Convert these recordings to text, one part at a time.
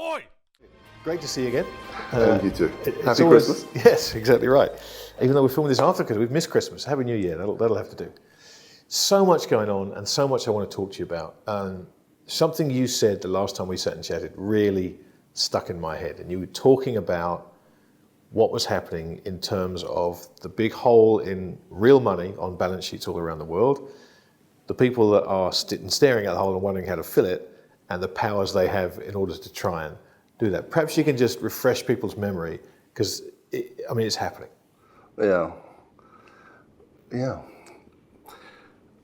Oi! Great to see you again. You too. Happy Christmas. Yes, exactly right. Even though we're filming this after because we've missed Christmas. Happy New Year. That'll have to do. So much going on and so much I want to talk to you about. Something you said the last time we sat and chatted really stuck in my head. And you were talking about what was happening in terms of the big hole in real money on balance sheets all around the world, the people that are staring at the hole and wondering how to fill it, and the powers they have in order to try and do that. Perhaps you can just refresh people's memory, because it's happening. Yeah.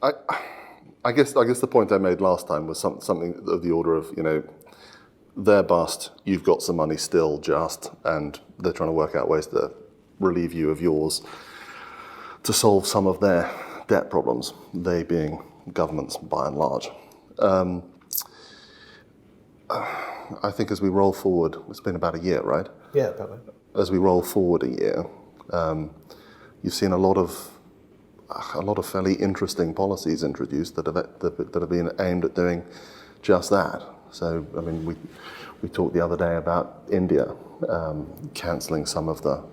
I guess the point I made last time was something of the order of, they're bust, you've got some money still just, and they're trying to work out ways to relieve you of yours to solve some of their debt problems, they being governments by and large. I think as we roll forward, it's been about a year, right? Yeah, about that. As we roll forward a year, you've seen a lot of fairly interesting policies introduced that have been aimed at doing just that. So, we talked the other day about India cancelling some of the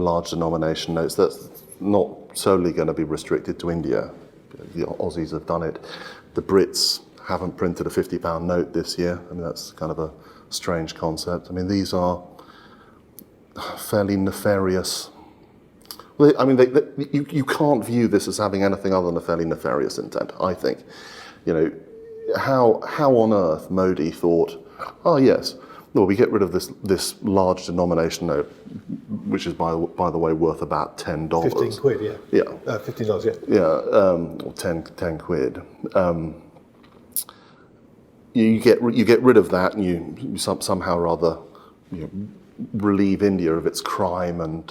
large denomination notes. That's not solely going to be restricted to India. The Aussies have done it. The Brits haven't printed a £50 note this year. That's kind of a strange concept. These are fairly nefarious. You can't view this as having anything other than a fairly nefarious intent, I think. How on earth Modi thought, oh yes, well, we get rid of this large denomination note, which is by the way worth about $10. 15 quid, yeah. Yeah. $15, yeah. Yeah, or 10 quid. You get rid of that, and you somehow or other relieve India of its crime and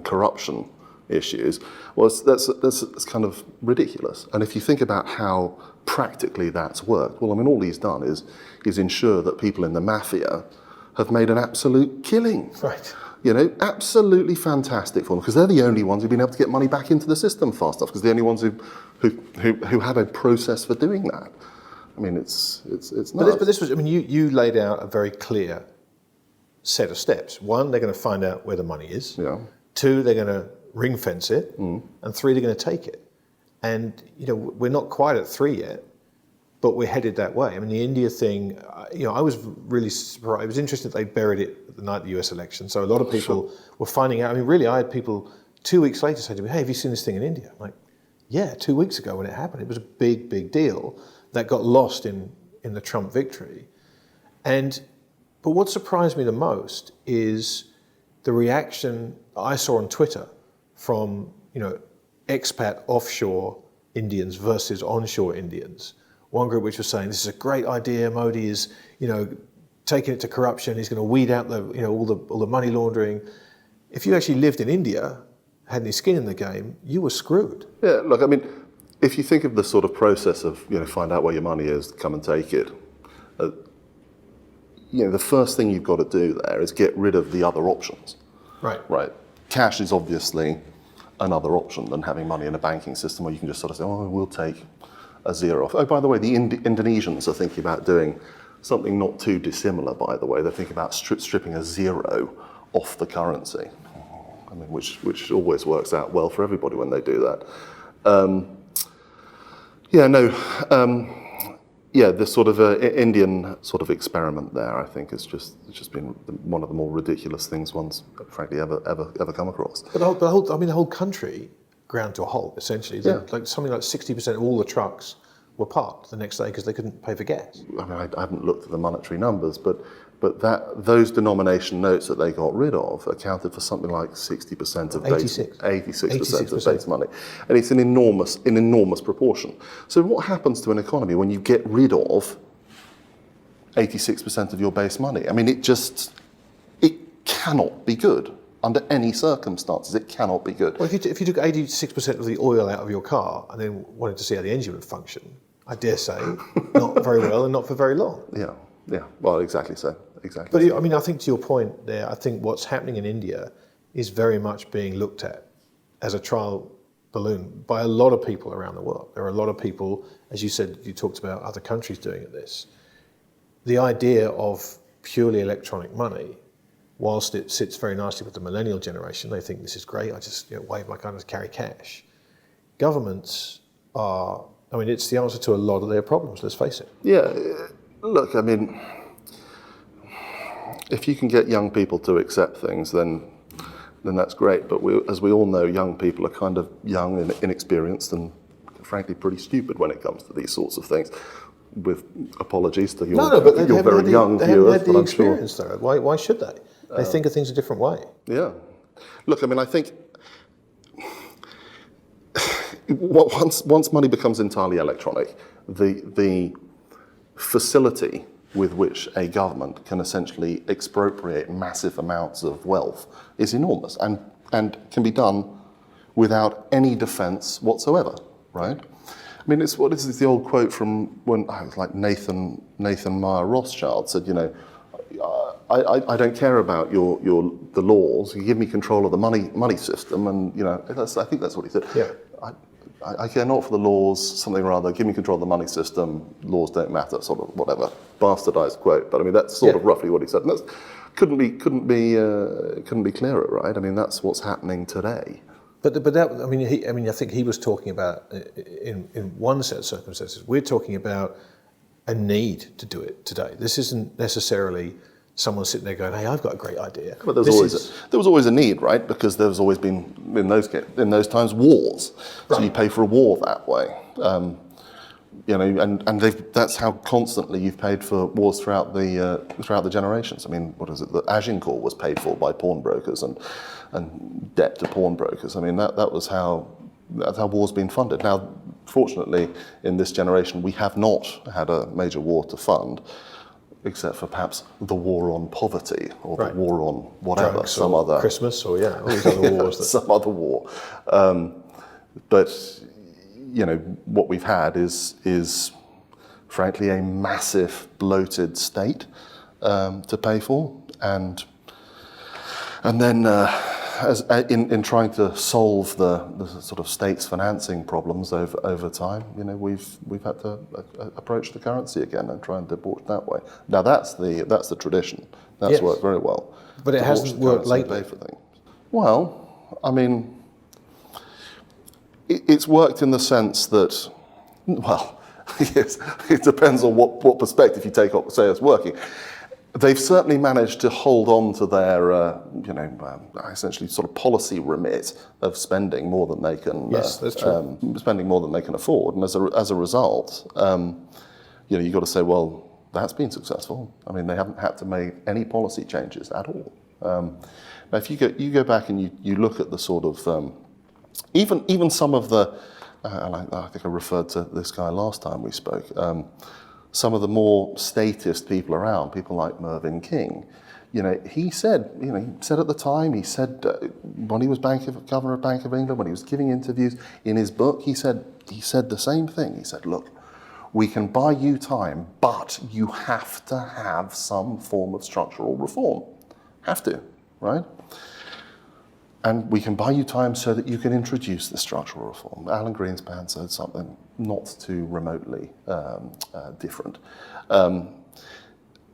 corruption issues. Well, that's kind of ridiculous. And if you think about how practically that's worked, well, all he's done is ensure that people in the mafia have made an absolute killing. Right. Absolutely fantastic for them, because they're the only ones who've been able to get money back into the system fast enough, because they're the only ones who had a process for doing that. It's nuts. But this was, you laid out a very clear set of steps. One, they're going to find out where the money is. Yeah. Two, they're going to ring fence it. And three, they're going to take it. And, we're not quite at 3 yet, but we're headed that way. The India thing, I was really surprised. It was interesting that they buried it the night of the US election. So a lot of people were finding out. Really, I had people 2 weeks later say to me, hey, have you seen this thing in India? I'm like, yeah, 2 weeks ago when it happened. It was a big, big deal that got lost in the Trump victory. But what surprised me the most is the reaction I saw on Twitter from, expat offshore Indians versus onshore Indians. One group which was saying, this is a great idea, Modi is, taking it to corruption, he's going to weed out all the money laundering. If you actually lived in India, had any skin in the game, you were screwed. Yeah, look, if you think of the sort of process of, find out where your money is, come and take it, the first thing you've got to do there is get rid of the other options. Right. Cash is obviously another option than having money in a banking system where you can just sort of say, oh, we'll take a zero off. Oh, by the way, the Indonesians are thinking about doing something not too dissimilar, by the way. They're thinking about stripping a zero off the currency, which always works out well for everybody when they do that. The sort of Indian sort of experiment there, I think, it's just been one of the more ridiculous things one's frankly ever come across. But the whole country ground to a halt essentially. Yeah. Something like 60% of all the trucks were parked the next day because they couldn't pay for gas. I haven't looked at the monetary numbers, but those denomination notes that they got rid of accounted for something like 60% of 86% of base money, and it's an enormous proportion. So what happens to an economy when you get rid of 86% of your base money? It cannot be good under any circumstances. It cannot be good. Well, if you took 86% of the oil out of your car and then wanted to see how the engine would function, I dare say not very well and not for very long. Yeah. Well, exactly so. But I think to your point there, I think what's happening in India is very much being looked at as a trial balloon by a lot of people around the world. There are a lot of people, as you said, you talked about other countries doing this. The idea of purely electronic money, whilst it sits very nicely with the millennial generation, they think this is great, I just wave my card and carry cash. Governments are, it's the answer to a lot of their problems, let's face it. Yeah, look, if you can get young people to accept things, then that's great. But as we all know, young people are kind of young and inexperienced and frankly pretty stupid when it comes to these sorts of things. With apologies to your very young viewers, but I'm sure. Though. Why should they? They think of things a different way. Yeah. Look, I think once money becomes entirely electronic, the facility with which a government can essentially expropriate massive amounts of wealth is enormous and can be done without any defense whatsoever, right? It's what is the old quote from when I was like Nathan Meyer Rothschild said, I don't care about the laws. You give me control of the money system, and I think that's what he said. Yeah. I care not for the laws, something or other. Give me control of the money system. Laws don't matter. Sort of whatever bastardized quote, but that's sort of roughly what he said. And that couldn't be clearer, right? That's what's happening today. But that, I think he was talking about in one set of circumstances. We're talking about a need to do it today. This isn't necessarily someone sitting there going, "Hey, I've got a great idea." But there was always a need, right? Because there's always been in those times wars, so you pay for a war that way. That's how constantly you've paid for wars throughout the generations. What is it? The Agincourt was paid for by pawnbrokers and debt to pawnbrokers. That's how war's been funded. Now, fortunately, in this generation, we have not had a major war to fund, except for perhaps the war on poverty or the war on whatever, drugs some or other Christmas or all these other wars. Some other war. But what we've had is frankly a massive bloated state to pay for, and then as in trying to solve the sort of state's financing problems over time, we've had to approach the currency again and try and debauch that way. Now that's the tradition. That's worked very well. But it hasn't worked lately. Pay for things. Well, it's worked in the sense that, yes, it depends on what perspective you take up, say it's working. They've certainly managed to hold on to their, essentially sort of policy remit of spending more than they can. Yes, that's true. Spending more than they can afford, and as a result, you've got to say, well, that's been successful. They haven't had to make any policy changes at all. Now, if you go back and you look at the sort of even some of the, I think I referred to this guy last time we spoke. Some of the more statist people around, people like Mervyn King, he said at the time, when he was governor of Bank of England, when he was giving interviews in his book, he said the same thing. He said, look, we can buy you time, but you have to have some form of structural reform. Have to, right? And we can buy you time so that you can introduce the structural reform. Alan Greenspan said something not too remotely different. And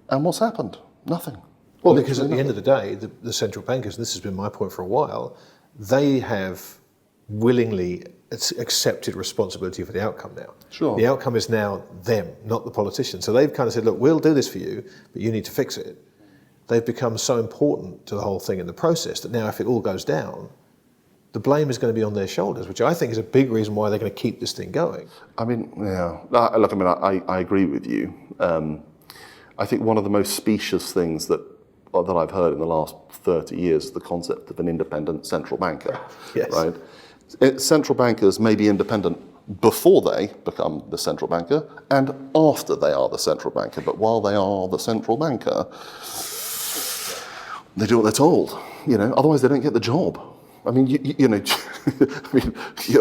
what's happened? Nothing. Well, because at the end of the day, the central bankers, and this has been my point for a while, they have willingly accepted responsibility for the outcome now. Sure. The outcome is now them, not the politicians. So they've kind of said, look, we'll do this for you, but you need to fix it. They've become so important to the whole thing in the process that now if it all goes down, the blame is going to be on their shoulders, which I think is a big reason why they're going to keep this thing going. Look, I agree with you. I think one of the most specious things that I've heard in the last 30 years is the concept of an independent central banker. Yes. Right? Central bankers may be independent before they become the central banker and after they are the central banker. But while they are the central banker, they do what they're told. Otherwise they don't get the job.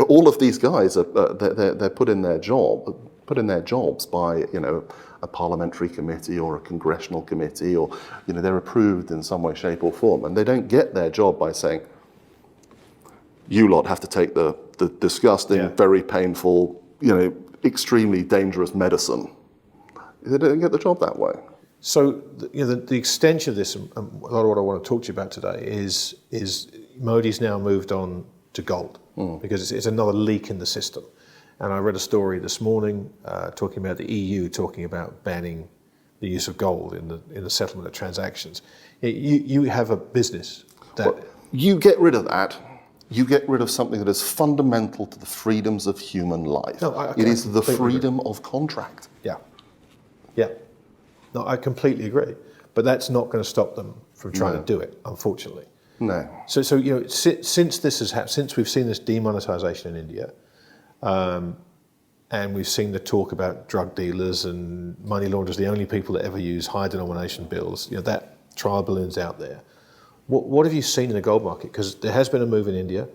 All of these guys they're put in their jobs by a parliamentary committee or a congressional committee, or they're approved in some way, shape, or form, and they don't get their job by saying, "You lot have to take the disgusting, very painful, extremely dangerous medicine." They don't get the job that way. So the extension of this, and a lot of what I want to talk to you about today, is Modi's now moved on to gold because it's another leak in the system. And I read a story this morning talking about the EU talking about banning the use of gold in the settlement of transactions. You have a business that... Well, you get rid of that, you get rid of something that is fundamental to the freedoms of human life. No, it is the freedom of contract. Yeah. No, I completely agree. But that's not going to stop them from trying to do it, unfortunately. No. So since this has happened, since we've seen this demonetization in India, and we've seen the talk about drug dealers and money launderers, the only people that ever use high denomination bills, that trial balloon's out there. What have you seen in the gold market? Because there has been a move in India,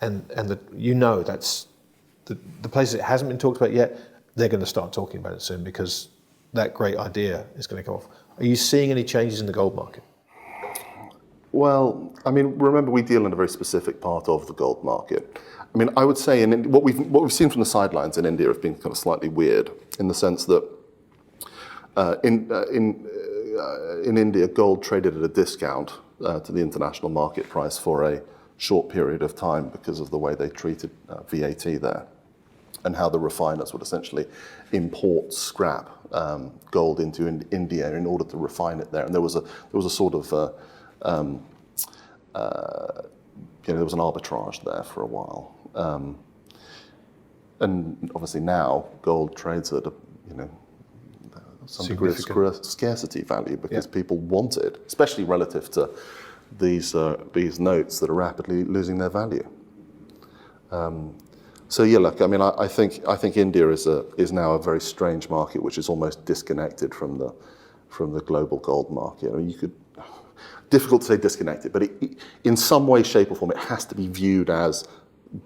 and that's the places it hasn't been talked about yet, they're going to start talking about it soon because that great idea is going to come off. Are you seeing any changes in the gold market? Well, I mean, remember we deal in a very specific part of the gold market. I mean, I would say what we've seen from the sidelines in India have been kind of slightly weird in the sense that in India, gold traded at a discount to the international market price for a short period of time because of the way they treated VAT there, and how the refiners would essentially import scrap gold into India in order to refine it there. And there was a sort of there was an arbitrage there for a while. And obviously now gold trades at some degree of scarcity value because people want it, especially relative to these notes that are rapidly losing their value. So look, I mean, I think India is now a very strange market, which is almost disconnected from the global gold market. I mean, difficult to say disconnected, but in some way, shape, or form, it has to be viewed as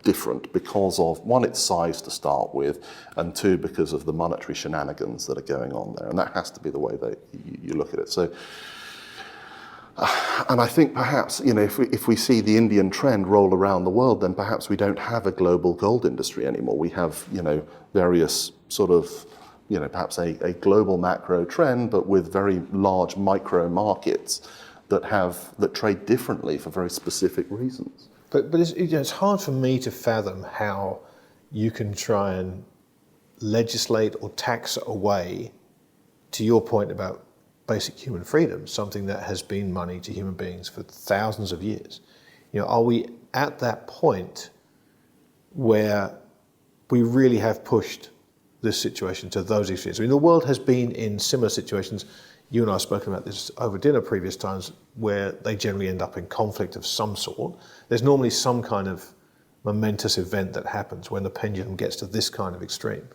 different because of, one, its size to start with, and two, because of the monetary shenanigans that are going on there, and that has to be the way that you look at it. So. And I think perhaps, if we see the Indian trend roll around the world, then perhaps we don't have a global gold industry anymore. We have, various sort of, perhaps a global macro trend, but with very large micro markets that trade differently for very specific reasons. But it's hard for me to fathom how you can try and legislate or tax away, to your point about basic human freedoms, something that has been money to human beings for thousands of years. Are we at that point where we really have pushed this situation to those extremes? I mean, the world has been in similar situations. You and I have spoken about this over dinner previous times, where they generally end up in conflict of some sort. There's normally some kind of momentous event that happens when the pendulum gets to this kind of extreme.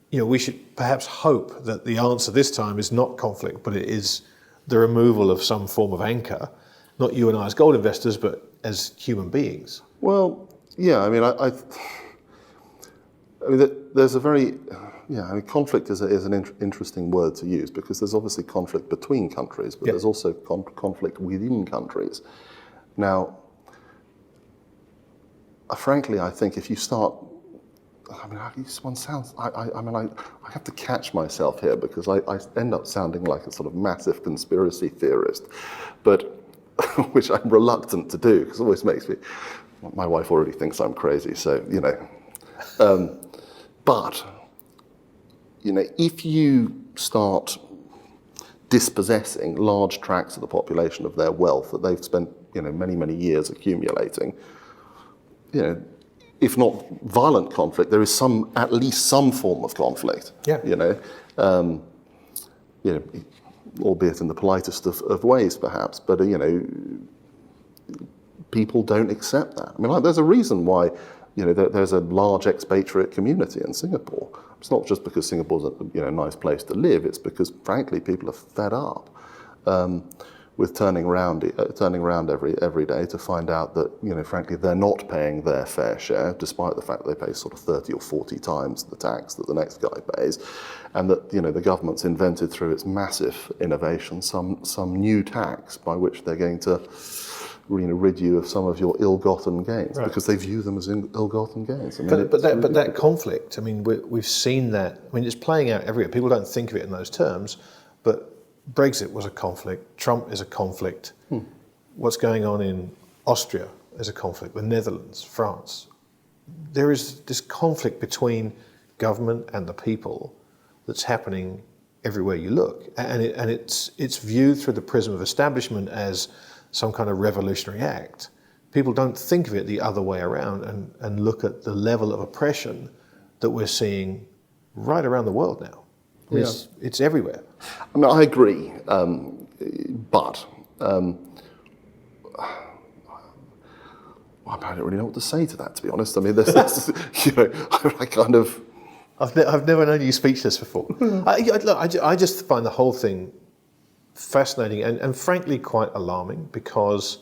We should perhaps hope that the answer this time is not conflict, but it is the removal of some form of anchor, not you and I as gold investors, but as human beings. Well, yeah, I mean, there's a very, conflict is an interesting word to use because there's obviously conflict between countries, but there's also conflict within countries. Now, frankly, I think if you start, I have to catch myself here because I end up sounding like a sort of massive conspiracy theorist, but which I'm reluctant to do because it always makes me, my wife already thinks I'm crazy, so, but, if you start dispossessing large tracts of the population of their wealth that they've spent, many, many years accumulating, if not violent conflict, there is at least some form of conflict. Albeit in the politest of ways, perhaps. But people don't accept that. I mean, there's a reason why there's a large expatriate community in Singapore. It's not just because Singapore's a nice place to live. It's because, frankly, people are fed up with turning around every day to find out that, frankly, they're not paying their fair share, despite the fact that they pay sort of 30 or 40 times the tax that the next guy pays, and that, the government's invented through its massive innovation some new tax by which they're going to rid you of some of your ill-gotten gains, because they view them as ill-gotten gains. I mean, but that conflict, I mean, we've seen that. I mean, it's playing out everywhere. People don't think of it in those terms, but Brexit was a conflict. Trump is a conflict. What's going on in Austria is a conflict. The Netherlands, France. There is this conflict between government and the people that's happening everywhere you look, and it's viewed through the prism of establishment as some kind of revolutionary act. People don't think of it the other way around and look at the level of oppression that we're seeing right around the world now. It's everywhere. I mean, I agree, but I don't really know what to say to that, to be honest. I mean, this you know, I kind of... I've never known you speechless before. I just find the whole thing fascinating and frankly quite alarming, because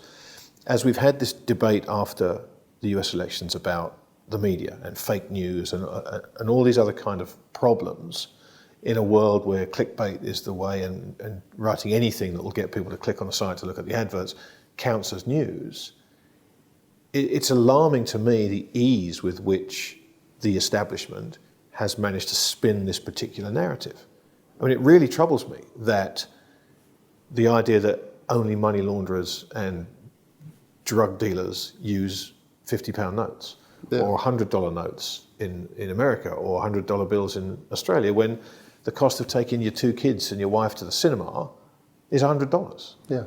as we've had this debate after the US elections about the media and fake news and all these other kind of problems in a world where clickbait is the way, and writing anything that will get people to click on a site to look at the adverts counts as news, it's alarming to me the ease with which the establishment has managed to spin this particular narrative. I mean, it really troubles me that the idea that only money launderers and drug dealers use £50 notes or $100 notes in America or $100 bills in Australia, when the cost of taking your 2 kids and your wife to the cinema is $100. Yeah.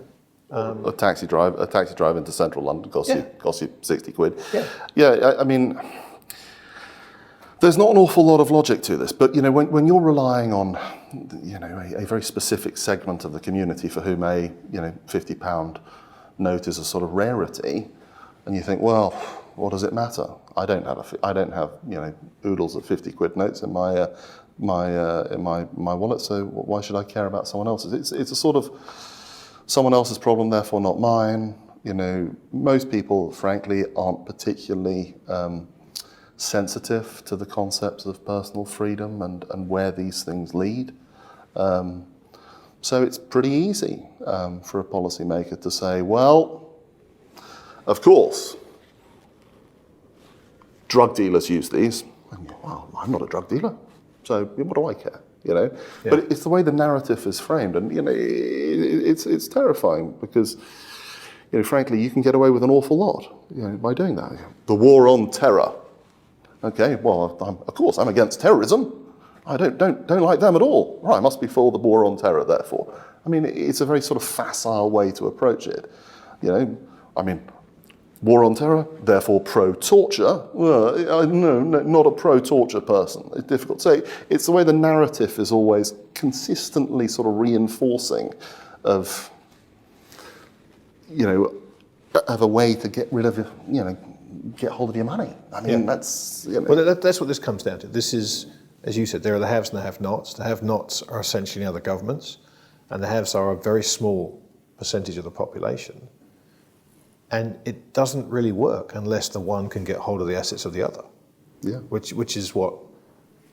A taxi drive into central London costs you 60 quid. Yeah, I mean, there's not an awful lot of logic to this, but you know, when you're relying on, you know, a very specific segment of the community for whom a, you know, £50 note is a sort of rarity, and you think, well, what does it matter? I don't have you know, oodles of 50 quid notes in my wallet, so why should I care about someone else's? It's a sort of someone else's problem, therefore not mine. You know, most people, frankly, aren't particularly sensitive to the concepts of personal freedom and where these things lead. So it's pretty easy for a policymaker to say, well, of course, drug dealers use these. Well, I'm not a drug dealer, so what do I care? You know, but it's the way the narrative is framed, and you know, it's terrifying because, you know, frankly, you can get away with an awful lot, you know, by doing that. The war on terror. Okay, well, of course, I'm against terrorism. I don't like them at all. Right, I must be for the war on terror, therefore. I mean, it's a very sort of facile way to approach it. You know, I mean, war on terror, therefore pro-torture. Well, no, not a pro-torture person. It's difficult to say. It's the way the narrative is always consistently sort of reinforcing of, you know, of a way to get rid of, you know, get hold of your money. I mean, that's, you know. Well, that's what this comes down to. This is, as you said, there are the haves and the have-nots. The have-nots are essentially other governments, and the haves are a very small percentage of the population. And it doesn't really work unless the one can get hold of the assets of the other. Yeah. Which is what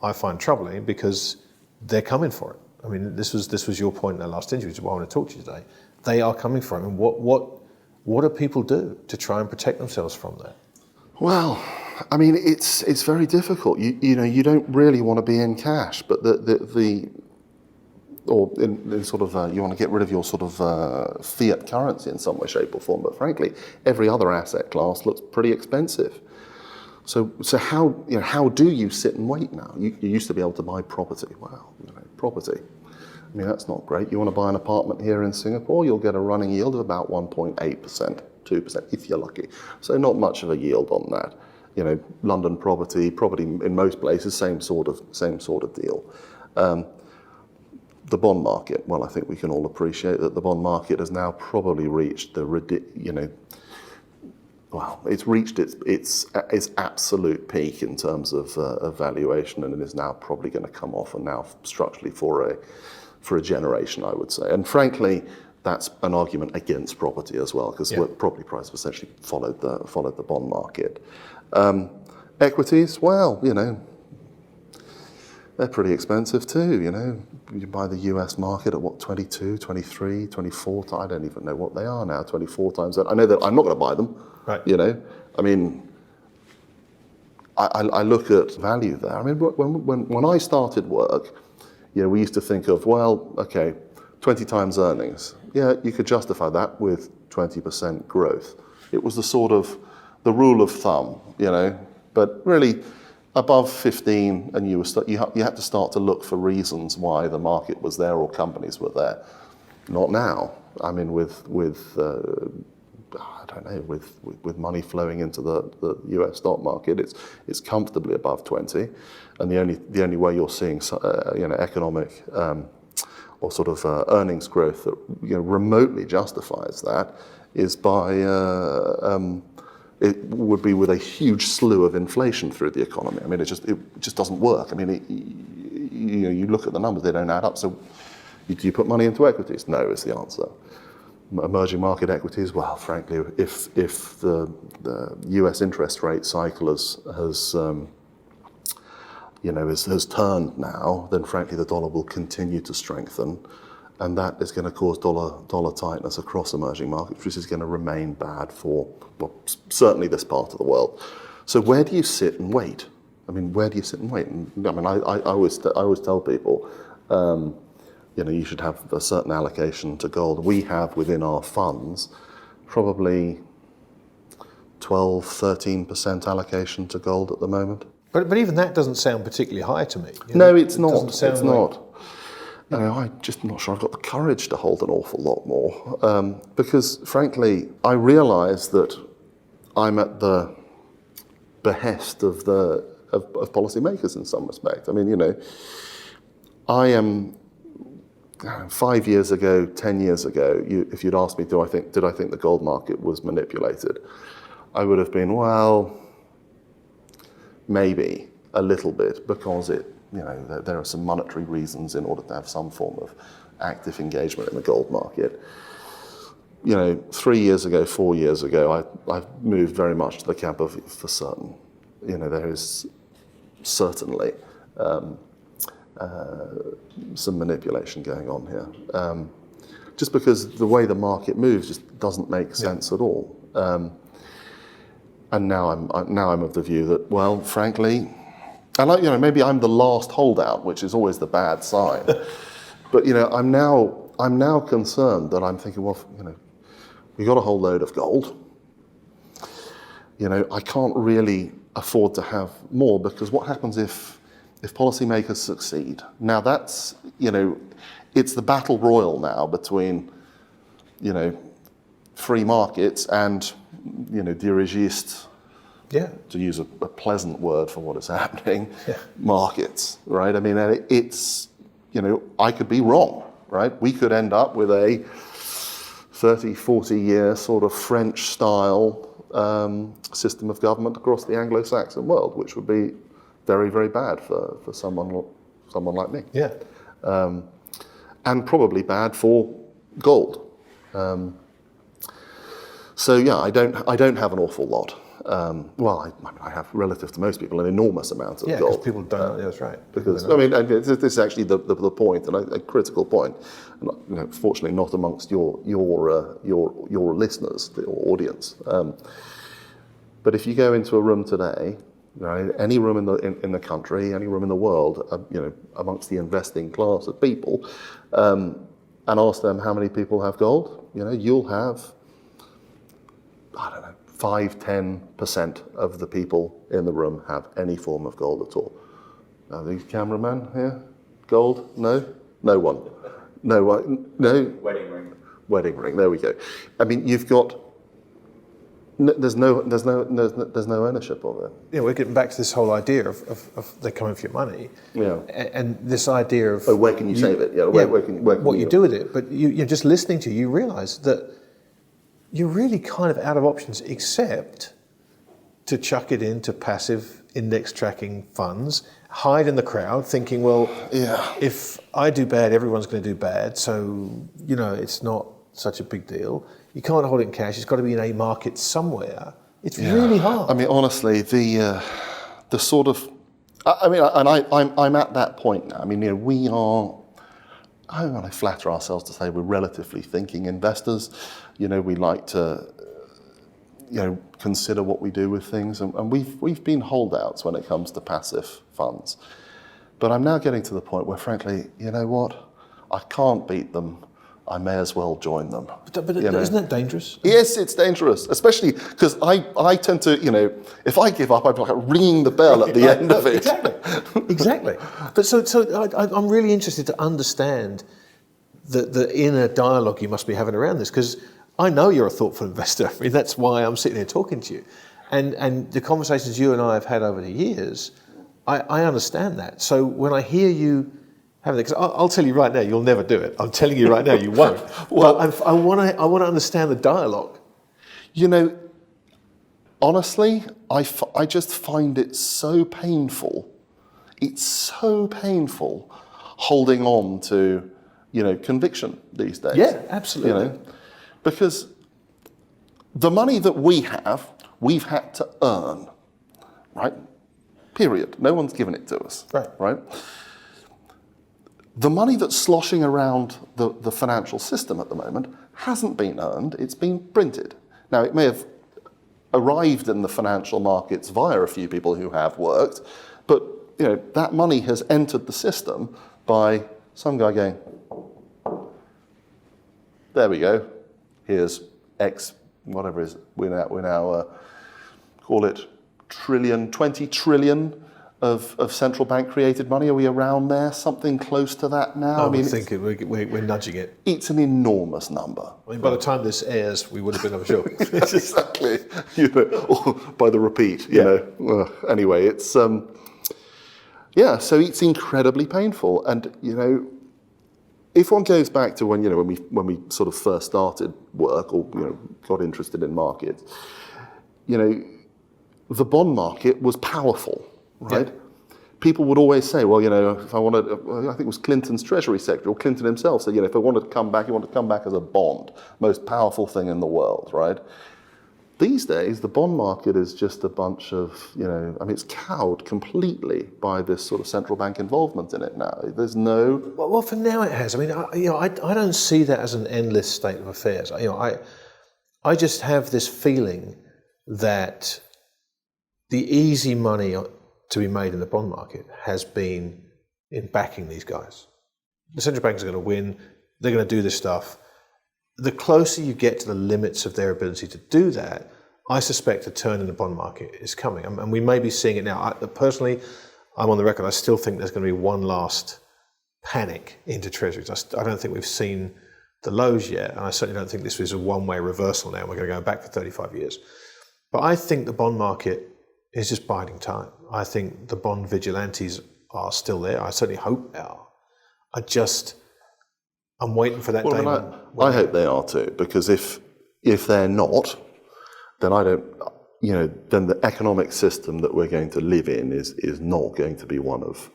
I find troubling, because they're coming for it. I mean, this was your point in our last interview, which is why I want to talk to you today. They are coming for it. And what do people do to try and protect themselves from that? Well, I mean, it's very difficult. You know, you don't really want to be in cash, but or in sort of, you want to get rid of your sort of fiat currency in some way, shape or form. But frankly, every other asset class looks pretty expensive. So how do you sit and wait now? You used to be able to buy property. Well, you know, property. I mean, that's not great. You want to buy an apartment here in Singapore, you'll get a running yield of about 1.8%, 2% if you're lucky. So not much of a yield on that. You know, London property in most places, same sort of deal. The bond market, well, I think we can all appreciate that the bond market has now probably reached it's reached its absolute peak in terms of valuation, and it is now probably going to come off, and now structurally for a generation, I would say. And frankly, that's an argument against property as well, because property prices essentially followed the bond market. Equities, well, you know, they're pretty expensive too, you know. You buy the US market at what, 22, 23, 24, I don't even know what they are now, 24 times that. I know that I'm not going to buy them, right. You know. I mean, I look at value there. I mean, when I started work, you know, we used to think of, well, okay, 20 times earnings. Yeah, you could justify that with 20% growth. It was the rule of thumb, but really above 15, and you had to start to look for reasons why the market was there or companies were there. Not now. I mean, with money flowing into the US stock market, it's comfortably above 20, and the only way you're seeing economic or sort of earnings growth that remotely justifies that is by it would be with a huge slew of inflation through the economy. I mean, it just doesn't work. I mean, you look at the numbers; they don't add up. So, do you put money into equities? No, is the answer. Emerging market equities, well, frankly, if the U.S. interest rate cycle has turned now, then frankly the dollar will continue to strengthen, and that is going to cause dollar tightness across emerging markets, which is going to remain bad for certainly this part of the world. So where do you sit and wait? I mean, where do you sit and wait? And, I mean, I always tell people. You should have a certain allocation to gold. We have within our funds probably 12, 13% allocation to gold at the moment. But even that doesn't sound particularly high to me. No, it's not. It's not. I'm just not sure I've got the courage to hold an awful lot more. Because frankly, I realise that I'm at the behest of policymakers in some respect. I mean, I am. 5 years ago, 10 years ago, if you'd asked me, did I think the gold market was manipulated, I would have been, well, maybe a little bit, because there are some monetary reasons in order to have some form of active engagement in the gold market. 3 years ago, 4 years ago, I've moved very much to the camp of for certain. There is certainly some manipulation going on here, just because the way the market moves just doesn't make sense at all. And now I'm of the view that, well, frankly, and maybe I'm the last holdout, which is always the bad sign. But I'm now concerned that I'm thinking, well, we got a whole load of gold. I can't really afford to have more, because what happens if policymakers succeed? Now that's, it's the battle royal now between, free markets and, dirigiste, to use a pleasant word for what is happening, markets, right? I mean, it's, I could be wrong, right? We could end up with a 30, 40 year sort of French style system of government across the Anglo-Saxon world, which would be very, very bad for someone like me. Yeah. And probably bad for gold. So yeah, I don't have an awful lot. I have, relative to most people, an enormous amount of gold. Yeah, because people don't. That's right. Because this is actually the point, and a critical point. And, fortunately, not amongst your listeners, your audience. But if you go into a room today, any room in the country, any room in the world, amongst the investing class of people, and ask them how many people have gold, you'll have, I don't know, 5-10% of the people in the room have any form of gold at all. Are these cameramen here? Gold? No? No one? No one? No? Wedding ring. Wedding ring, there we go. I mean, you've got, there's no ownership of it. We're getting back to this whole idea of they're coming for your money. Yeah. And this idea of where can you save it? Yeah. Where can what you do with it? But you're just listening to you realise that you're really kind of out of options, except to chuck it into passive index tracking funds, hide in the crowd, thinking, well, if I do bad, everyone's going to do bad, so it's not such a big deal. You can't hold it in cash. It's got to be in a market somewhere. It's really hard. I mean, honestly, the sort of, I'm at that point now. I mean, we are, I don't want to flatter ourselves to say we're relatively thinking investors. We like to, consider what we do with things, and we've been holdouts when it comes to passive funds. But I'm now getting to the point where, frankly, you know what? I can't beat them, I may as well join them. But isn't that dangerous? Yes, it's dangerous, especially because I tend to, if I give up, I'm like ringing the bell at the end of it. Exactly. But so I'm really interested to understand the inner dialogue you must be having around this, because I know you're a thoughtful investor. I mean, that's why I'm sitting here talking to you. And the conversations you and I have had over the years, I understand that. So when I hear you having it, because I'll tell you right now, you'll never do it. I'm telling you right now, you won't. Well, I want to understand the dialogue. Honestly, I just find it so painful. It's so painful holding on to, conviction these days. Yeah, absolutely. Because the money that we've had to earn, right? Period. No one's given it to us. Right? The money that's sloshing around the financial system at the moment hasn't been earned, it's been printed. Now, it may have arrived in the financial markets via a few people who have worked, but that money has entered the system by some guy going, there we go, here's X, whatever it is, we now call it 20 trillion of central bank created money. Are we around there? Something close to that now? I mean, we're nudging it. It's an enormous number. I mean, by the time this airs, we would have been, I'm sure. Exactly. Or by the repeat, Anyway, it's, so it's incredibly painful. And, if one goes back to when we sort of first started work or, got interested in markets, the bond market was powerful, right? Yeah. People would always say, well, if I wanted, I think it was Clinton's Treasury Secretary, or Clinton himself said, if I wanted to come back, you want to come back as a bond, most powerful thing in the world, right? These days, the bond market is just a bunch of, it's cowed completely by this sort of central bank involvement in it now. There's no... Well, for now it has. I mean, I don't see that as an endless state of affairs. I just have this feeling that the easy money to be made in the bond market has been in backing these guys. The central banks are going to win. They're going to do this stuff. The closer you get to the limits of their ability to do that, I suspect a turn in the bond market is coming. And we may be seeing it now. Personally, I'm on the record, I still think there's going to be one last panic into treasuries. I don't think we've seen the lows yet, and I certainly don't think this was a one-way reversal now. We're going to go back for 35 years. But I think the bond market is just biding time. I think the bond vigilantes are still there. I certainly hope they are. I'm waiting for that day. I hope they are too, because if they're not, then then the economic system that we're going to live in is not going to be one of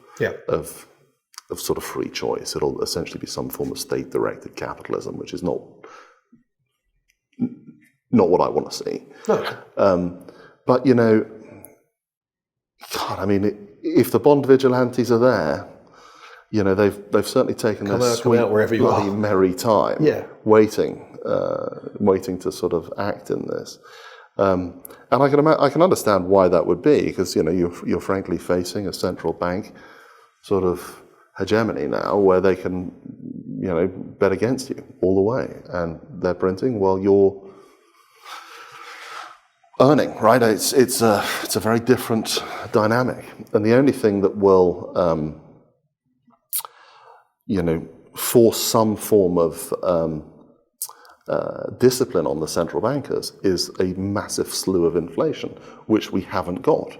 sort of free choice. It'll essentially be some form of state-directed capitalism, which is not what I want to see. No. But God, I mean, if the bond vigilantes are there, they've certainly taken their sweet, bloody, merry time, waiting to sort of act in this. And I can understand why that would be, because you're frankly facing a central bank sort of hegemony now, where they can bet against you all the way, and they're printing while you're earning, right? It's a very different dynamic, and the only thing that will force some form of discipline on the central bankers is a massive slew of inflation, which we haven't got,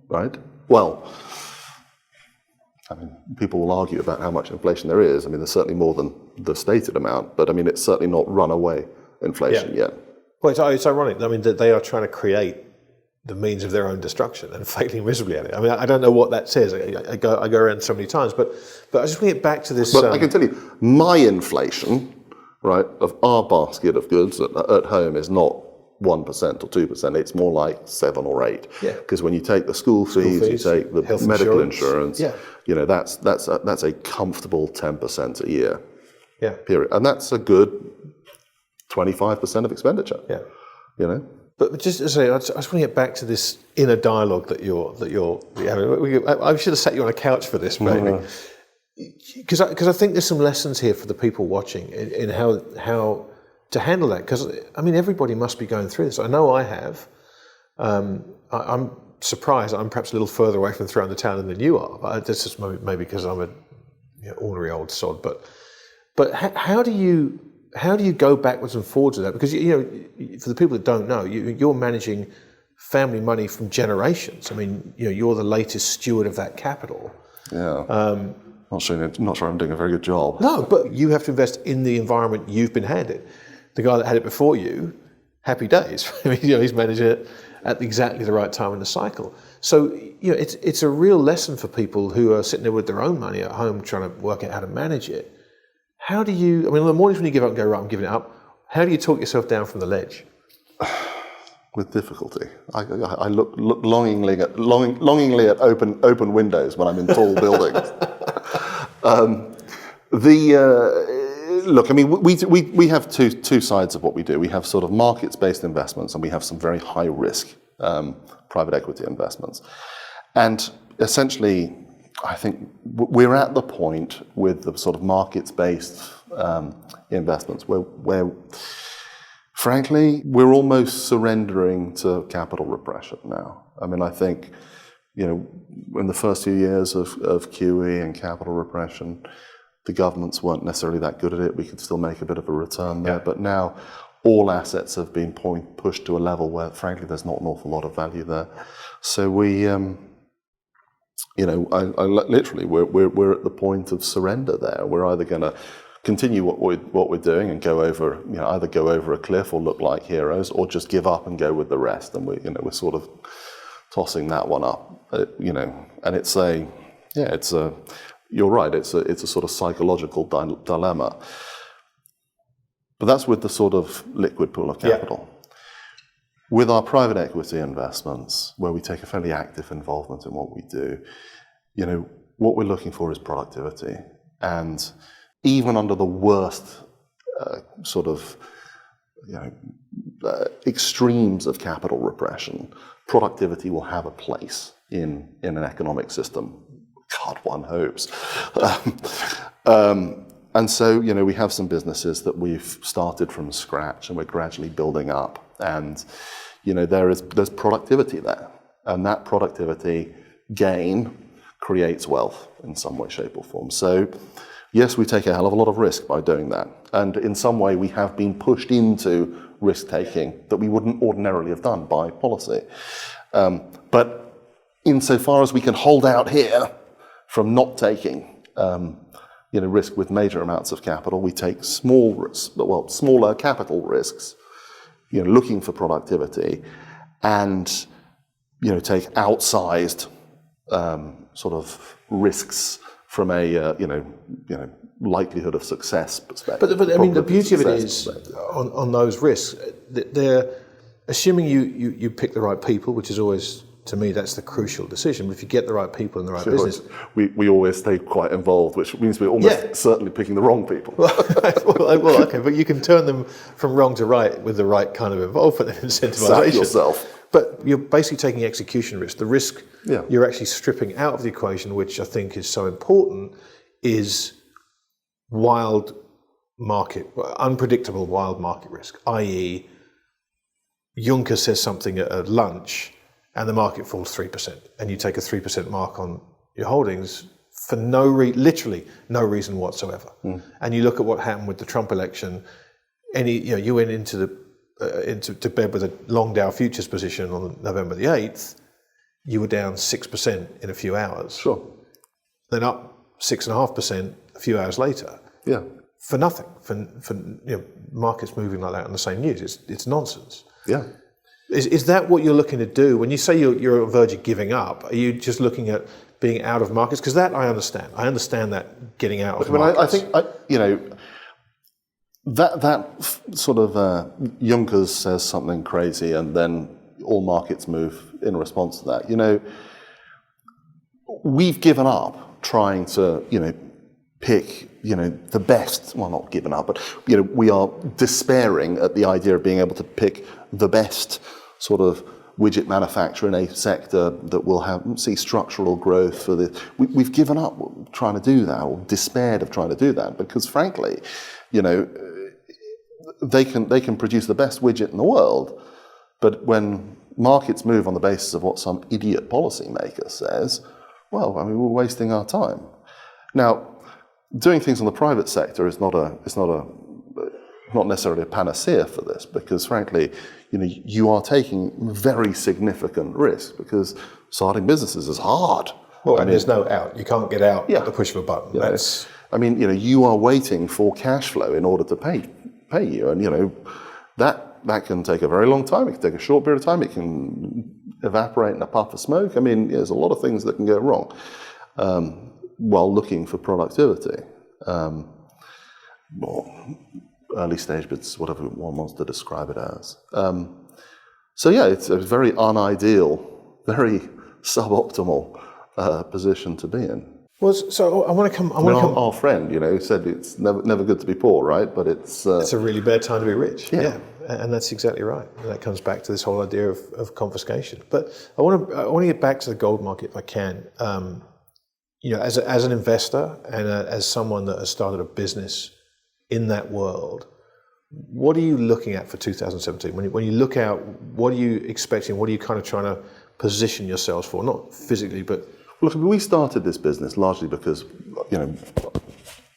right? Well, I mean, people will argue about how much inflation there is. I mean, there's certainly more than the stated amount, but I mean, it's certainly not runaway inflation yet. Well, it's ironic. I mean, that they are trying to create the means of their own destruction and failing miserably at it. I mean, I don't know what that says. I go around so many times, but I just want to get back to this. But I can tell you, my inflation, right, of our basket of goods at home is not 1% or 2%. It's more like 7 or 8. Yeah. Because when you take the school fees, you take the medical insurance. That's a comfortable 10% a year. Yeah. Period. And that's a good 25% of expenditure. Yeah. But just to say, I just want to get back to this inner dialogue that you're having. I should have sat you on a couch for this, maybe. because I think there's some lessons here for the people watching in how to handle that. Because I mean, everybody must be going through this. I know I have. I'm surprised. I'm perhaps a little further away from throwing the towel than you are. But that's just maybe because I'm a ordinary old sod. But how do you go backwards and forwards with that? Because for the people that don't know, you're managing family money from generations. I mean, you're the latest steward of that capital. Yeah. Not sure I'm doing a very good job. No, but you have to invest in the environment you've been handed. The guy that had it before you, happy days. I mean, he's managed it at exactly the right time in the cycle. So, it's a real lesson for people who are sitting there with their own money at home trying to work out how to manage it. How do you, in the mornings when you give up and go, right, I'm giving it up, how do you talk yourself down from the ledge? With difficulty. I look longingly at open windows when I'm in tall buildings. Look, I mean, we have two sides of what we do. We have sort of markets-based investments, and we have some very high-risk private equity investments. And essentially, I think we're at the point with the sort of markets-based investments where frankly, we're almost surrendering to capital repression now. I mean, I think, in the first few years of QE and capital repression, the governments weren't necessarily that good at it. We could still make a bit of a return there. But now all assets have been pushed to a level where, frankly, there's not an awful lot of value there. So we, literally, we're at the point of surrender there. We're either going to continue what we're doing and go over, either go over a cliff or look like heroes, or just give up and go with the rest. And we're sort of tossing that one up, and you're right, it's a sort of psychological dilemma. But that's with the sort of liquid pool of capital. Yeah. With our private equity investments, where we take a fairly active involvement in what we do, what we're looking for is productivity. And even under the worst extremes of capital repression, productivity will have a place in an economic system. God, one hopes. And so, we have some businesses that we've started from scratch and we're gradually building up. And, there's productivity there. And that productivity gain creates wealth in some way, shape or form. So, yes, we take a hell of a lot of risk by doing that. And in some way, we have been pushed into risk-taking that we wouldn't ordinarily have done by policy. But insofar as we can hold out here from not taking risk with major amounts of capital, we take smaller capital risks, looking for productivity, and take outsized sort of risks from a likelihood of success perspective. But I mean, the beauty of it is on those risks, they're assuming you pick the right people, which is always, to me, that's the crucial decision. But if you get the right people in the right business, we always stay quite involved, which means we're almost certainly picking the wrong people. well, okay, but you can turn them from wrong to right with the right kind of involvement and incentivization. Sack yourself. But you're basically taking execution risk. The risk you're actually stripping out of the equation, which I think is so important, is unpredictable wild market risk, i.e. Juncker says something at lunch and the market falls 3%, and you take a 3% mark on your holdings for literally no reason whatsoever. And you look at what happened with the Trump election, you went into bed with a long Dow futures position on November the 8th, you were down 6% in a few hours. Sure. Then up 6.5% a few hours later. Yeah. For nothing. For markets moving like that on the same news. It's nonsense. Yeah. Is that what you're looking to do? When you say you're on the verge of giving up, are you just looking at being out of markets? Because that I understand. I understand that getting out of markets. I think that sort of Juncker says something crazy and then all markets move in response to that. We've given up trying to, pick, the best, well, not given up, but, we are despairing at the idea of being able to pick the best sort of widget manufacturer in a sector that will see structural growth for this. We've given up trying to do that, or despaired of trying to do that, because frankly, they can produce the best widget in the world, but when markets move on the basis of what some idiot policymaker says, well, I mean, we're wasting our time. Now, doing things in the private sector is not necessarily a panacea for this, because frankly, you are taking very significant risk, because starting businesses is hard. Well, and there's no out. You can't get out at the push of a button. You are waiting for cash flow in order to pay you, and that can take a very long time. It can take a short period of time. It can evaporate in a puff of smoke. There's a lot of things that can go wrong while looking for productivity. Early stage bits, whatever one wants to describe it as. It's a very unideal, very suboptimal position to be in. Well, so I want to come. Our friend, said it's never good to be poor, right? But it's a really bad time to be rich. Yeah. And that's exactly right. And that comes back to this whole idea of confiscation. But I want to get back to the gold market if I can. As an investor and as someone that has started a business in that world, what are you looking at for 2017? When you look out, what are you expecting? What are you kind of trying to position yourselves for? Not physically, but... Look, we started this business largely because,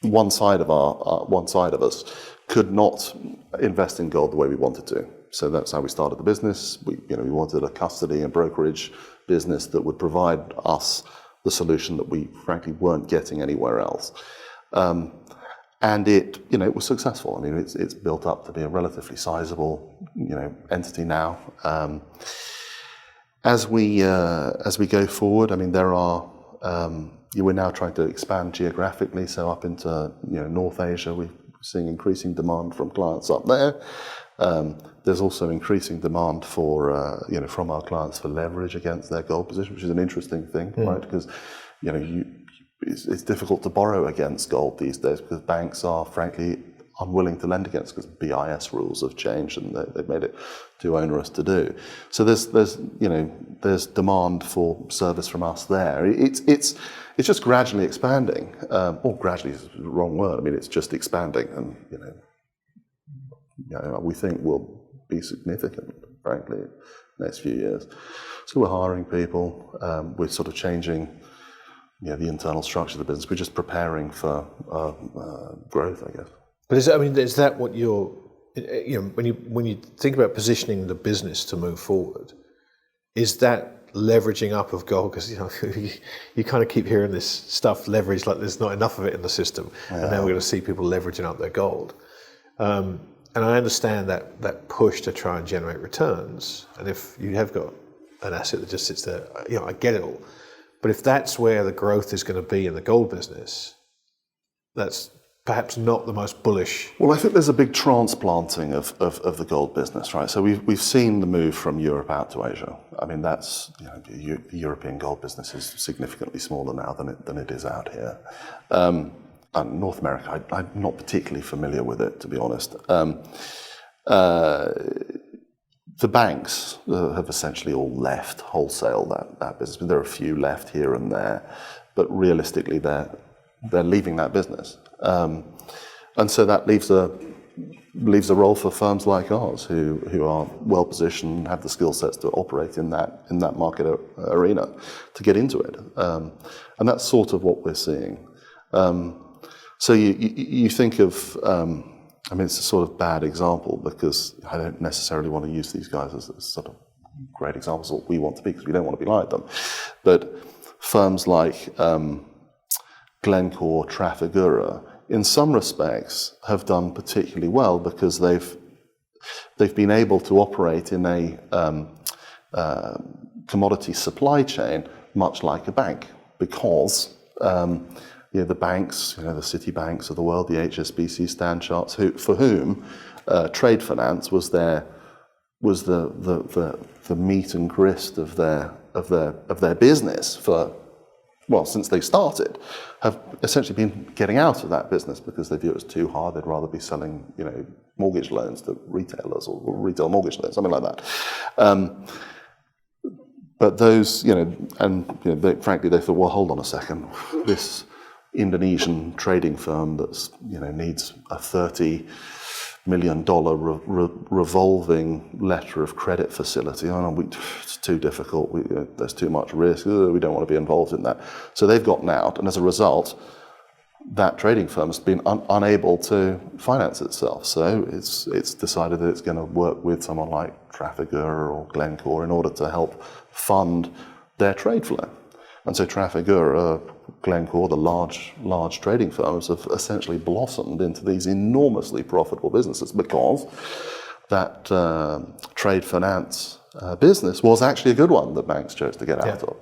one side of us could not invest in gold the way we wanted to. So that's how we started the business. We wanted a custody and brokerage business that would provide us the solution that we frankly weren't getting anywhere else. And it was successful. It's built up to be a relatively sizable, entity now. As we go forward, we're now trying to expand geographically. So up into North Asia, we're seeing increasing demand from clients up there. There's also increasing demand for from our clients for leverage against their gold position, which is an interesting thing, right? Because it's difficult to borrow against gold these days because banks are frankly unwilling to lend against because BIS rules have changed and they've made it too onerous to do. So there's demand for service from us there. It's just gradually expanding. Or gradually is the wrong word. It's just expanding, and we think will be significant, frankly, next few years. So we're hiring people. We're sort of changing the internal structure of the business. We're just preparing for growth, I guess. But is that what you're, when you think about positioning the business to move forward, is that leveraging up of gold? Because you kind of keep hearing this stuff leveraged like there's not enough of it in the system, and now we're going to see people leveraging up their gold. And I understand that push to try and generate returns. And if you have got an asset that just sits there, I get it all. But if that's where the growth is going to be in the gold business, that's perhaps not the most bullish. Well, I think there's a big transplanting of the gold business, right? So we've seen the move from Europe out to Asia. That's the European gold business is significantly smaller now than it is out here. And North America, I'm not particularly familiar with it, to be honest. The banks have essentially all left wholesale that business. There are a few left here and there, but realistically, they're leaving that business. And so that leaves a role for firms like ours who are well positioned, have the skill sets to operate in that market arena to get into it. And that's sort of what we're seeing. So you think of, it's a sort of bad example because I don't necessarily want to use these guys as sort of great examples of what we want to be because we don't want to be like them. But firms like Glencore, Trafigura, in some respects have done particularly well because they've been able to operate in a commodity supply chain much like a bank because the banks, the Citibanks of the world, the HSBC, Standard Chartered, for whom trade finance was the meat and grist of their business since they started, have essentially been getting out of that business because they view it as too hard. They'd rather be selling, mortgage loans to retailers or retail mortgage loans, something like that. But those, frankly, they thought, well, hold on a second, this Indonesian trading firm that's, needs a $30 million revolving letter of credit facility. It's too difficult. There's too much risk. We don't want to be involved in that. So they've gotten out, and as a result, that trading firm has been unable to finance itself. So it's decided that it's going to work with someone like Trafigura or Glencore in order to help fund their trade flow. And so Trafigura, Glencore, the large trading firms, have essentially blossomed into these enormously profitable businesses because that trade finance business was actually a good one that banks chose to get out of.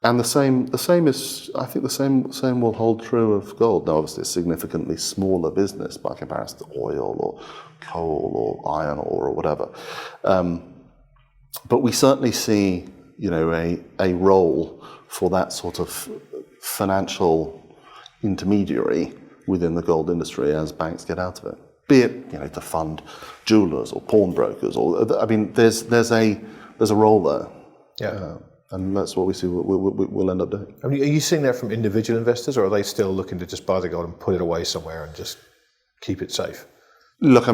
And the same is, I think the same will hold true of gold. Now, obviously, a significantly smaller business by comparison to oil or coal or iron ore or whatever. But we certainly see, a role for that sort of financial intermediary within the gold industry as banks get out of it. Be it, to fund jewelers or pawnbrokers, there's a role there. Yeah. And that's what we see we'll end up doing. Are you seeing that from individual investors, or are they still looking to just buy the gold and put it away somewhere and just keep it safe? Look,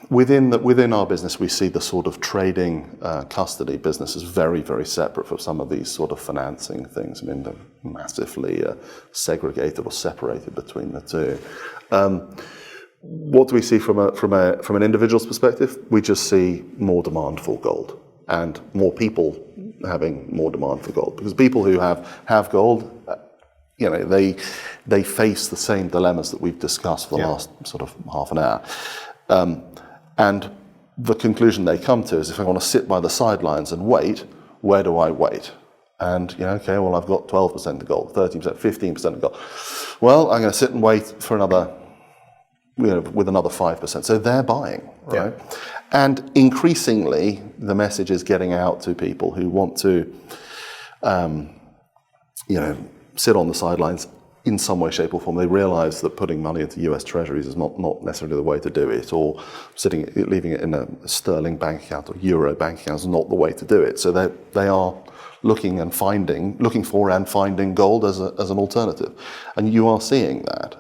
within our business, we see the sort of trading custody business as very, very separate from some of these sort of financing things. They're massively segregated or separated between the two. What do we see from an individual's perspective? We just see more demand for gold and more people having more demand for gold, because people who have gold, they face the same dilemmas that we've discussed for the last sort of half an hour. And the conclusion they come to is, if I want to sit by the sidelines and wait, where do I wait? And, I've got 12% of gold, 13%, 15% of gold. Well, I'm going to sit and wait for another, with another 5%. So they're buying, right? Yeah. And increasingly, the message is getting out to people who want to, sit on the sidelines in some way, shape or form. They realize that putting money into US treasuries is not necessarily the way to do it, or leaving it in a sterling bank account or euro bank account is not the way to do it. So they are looking for and finding gold as an alternative. And you are seeing that.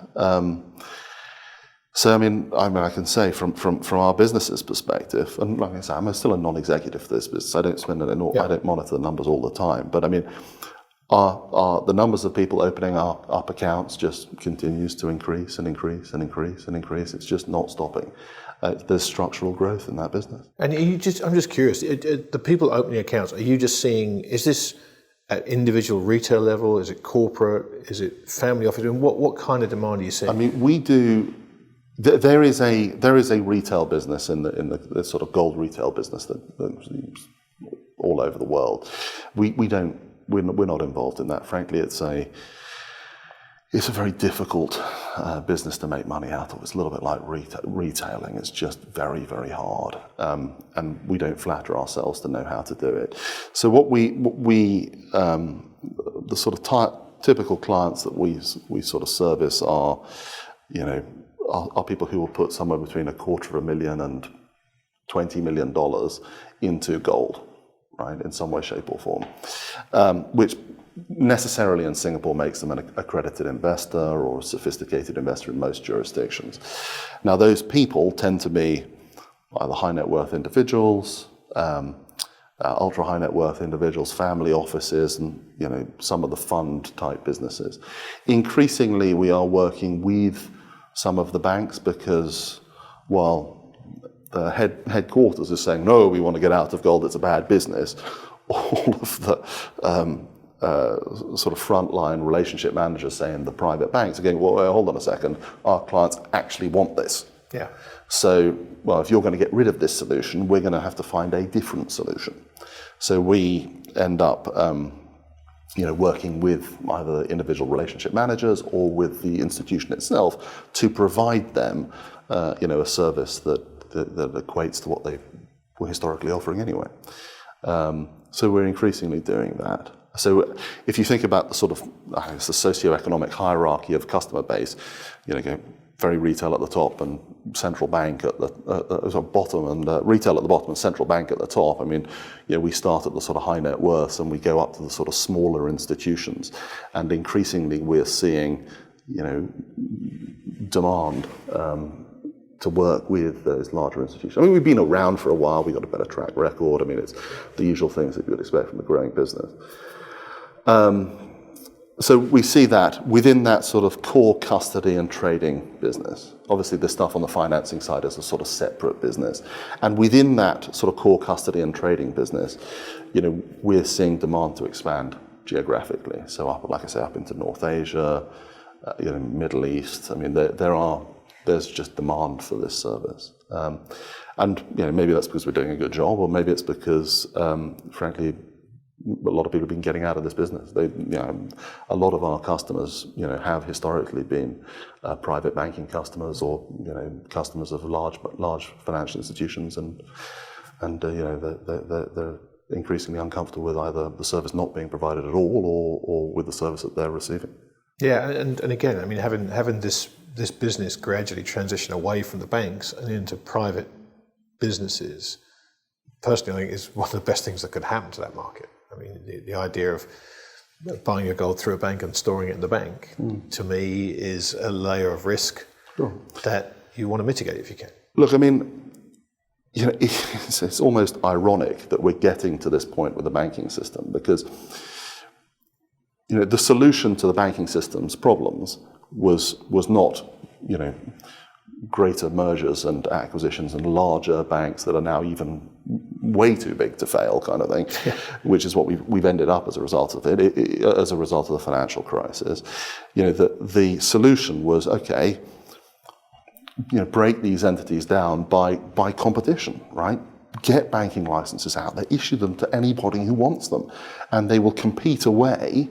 So I can say from our business's perspective, and like I say, I'm still a non-executive for this business. I don't monitor the numbers all the time, but the numbers of people opening up accounts just continues to increase and increase and increase and increase. It's just not stopping. There's structural growth in that business. And I'm just curious, the people opening accounts, are you just seeing, is this at individual retail level? Is it corporate? Is it family office? What kind of demand are you seeing? We do. There is a retail business in the sort of gold retail business that all over the world. We're not involved in that. Frankly, it's a very difficult business to make money out of. It's a little bit like retailing. It's just very, very hard, and we don't flatter ourselves to know how to do it. So the sort of typical clients that we sort of service are people who will put somewhere between $250,000 and $20 million into gold, right, in some way, shape or form, which necessarily in Singapore makes them an accredited investor or a sophisticated investor in most jurisdictions. Now, those people tend to be either high net worth individuals, ultra high net worth individuals, family offices, and some of the fund type businesses. Increasingly, we are working with some of the banks, because while the headquarters is saying, no, we want to get out of gold, it's a bad business, all of the sort of frontline relationship managers saying, the private banks are going, well, hold on a second, our clients actually want this. Yeah. So, if you're going to get rid of this solution, we're going to have to find a different solution. So we end up working with either individual relationship managers or with the institution itself to provide them, a service that equates to what they were historically offering anyway. So we're increasingly doing that. So if you think about the sort of the socioeconomic hierarchy of customer base, very retail at the top and central bank at the bottom, and retail at the bottom and central bank at the top. I mean, we start at the sort of high net worths and we go up to the sort of smaller institutions, and increasingly we're seeing, demand to work with those larger institutions. I mean, we've been around for a while. We've got a better track record. I mean, it's the usual things that you would expect from a growing business. So we see that within that sort of core custody and trading business. Obviously, the stuff on the financing side is a sort of separate business. And within that sort of core custody and trading business, we're seeing demand to expand geographically. So up, like I say, up into North Asia, Middle East. I mean, there's just demand for this service. And maybe that's because we're doing a good job, or maybe it's because, frankly, a lot of people have been getting out of this business. A lot of our customers, have historically been private banking customers, or customers of large financial institutions, and they're increasingly uncomfortable with either the service not being provided at all, or with the service that they're receiving. Yeah, and again, I mean, having this business gradually transition away from the banks and into private businesses, personally, I think is one of the best things that could happen to that market. I mean, the idea of buying your gold through a bank and storing it in the bank, to me, is a layer of risk that you want to mitigate if you can. Look, I mean, it's almost ironic that we're getting to this point with the banking system, because the solution to the banking system's problems was not greater mergers and acquisitions and larger banks that are now even way too big to fail, kind of thing, which is what we've ended up as a result of it, as a result of the financial crisis. The solution was, okay, break these entities down by competition, right? Get banking licenses out there, issue them to anybody who wants them, and they will compete away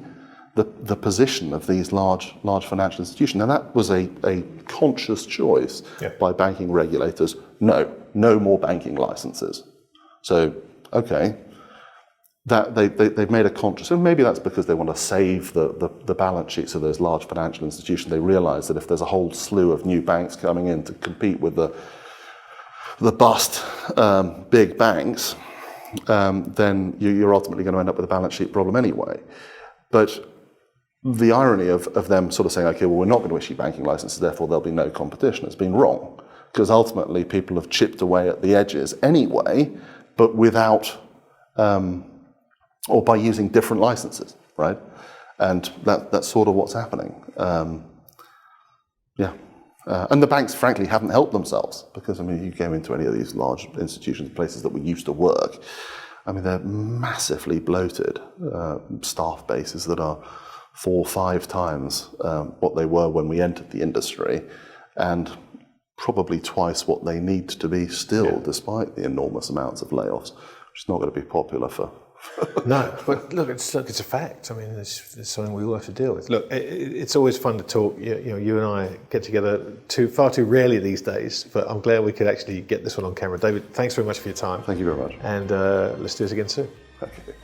the position of these large financial institutions. And that was a conscious choice by banking regulators. No more banking licenses. So, okay, that they've made a conscious, and maybe that's because they want to save the balance sheets of those large financial institutions. They realise that if there's a whole slew of new banks coming in to compete with the bust big banks, then you're ultimately going to end up with a balance sheet problem anyway. But the irony of them sort of saying, okay, well, we're not going to issue banking licenses, therefore there'll be no competition, has been wrong. Because ultimately people have chipped away at the edges anyway, but without, or by using different licenses, right? And that's sort of what's happening. And the banks, frankly, haven't helped themselves, because, I mean, you go into any of these large institutions, places that we used to work, I mean, they're massively bloated staff bases that are 4 or 5 times what they were when we entered the industry, and probably twice what they need to be still, despite the enormous amounts of layoffs, which is not going to be popular for. No, but look, it's a fact. I mean, it's something we all have to deal with. Look, it's always fun to talk. You and I get together far too rarely these days, but I'm glad we could actually get this one on camera. David, thanks very much for your time. Thank you very much. And let's do this again soon. Okay.